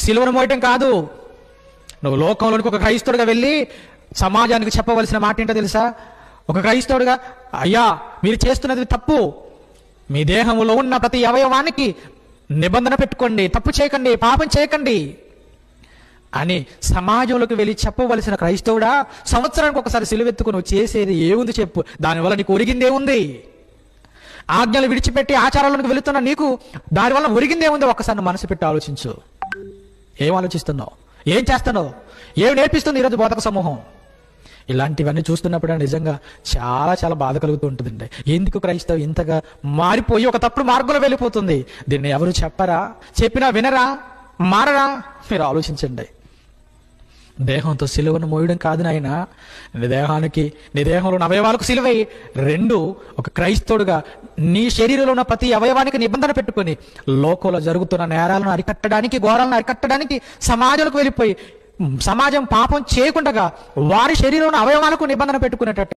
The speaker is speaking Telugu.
సిలువను మోయటం కాదు. నువ్వు లోకంలోనికి ఒక క్రైస్తవుడిగా వెళ్ళి సమాజానికి చెప్పవలసిన మాట ఏంటో తెలుసా? ఒక క్రైస్తవుడిగా, అయ్యా మీరు చేస్తున్నది తప్పు, మీ దేహంలో ఉన్న ప్రతి అవయవానికి నిబంధన పెట్టుకోండి, తప్పు చేయకండి, పాపం చేయకండి అని సమాజంలోకి వెళ్ళి చెప్పవలసిన క్రైస్తవుడా, సంవత్సరానికి ఒకసారి సిలువెత్తుకుని చేసేది ఏముంది చెప్పు? దానివల్ల నీకు ఒరిగిందేముంది? ఆజ్ఞలు విడిచిపెట్టి ఆచారాలకు వెళుతున్న నీకు దానివల్ల ఒరిగిందేముంది? ఒక్కసారి మనసు పెట్టి ఆలోచించు. ఏం ఆలోచిస్తున్నావు? ఏం చేస్తున్నావు? ఏం నేర్పిస్తుంది ఈరోజు బోధక సమూహం? ఇలాంటివన్నీ చూస్తున్నప్పుడు నిజంగా చాలా చాలా బాధ కలుగుతూ ఉంటుందండి. ఎందుకు క్రైస్తవం ఇంతగా మారిపోయి ఒక తప్పుడు మార్గంలో వెళ్ళిపోతుంది? దీన్ని ఎవరు చెప్పరా? చెప్పినా వినరా? మారరా? మీరు ఆలోచించండి. దేహంతో సిలువను మోయడం కాదు నాయన, నీ దేహంలో ఉన్న అవయవాలకు సిలువై. రెండు, ఒక క్రైస్తవుడుగా నీ శరీరంలో ఉన్న ప్రతి అవయవానికి నిబంధన పెట్టుకొని లోకంలో జరుగుతున్న నేరాలను అరికట్టడానికి, ఘోరాలను అరికట్టడానికి సమాజంలోకి వెళ్ళిపోయి సమాజం పాపం చేయకుండా వారి శరీరంలో అవయవాలకు నిబంధన పెట్టుకునేటట్టు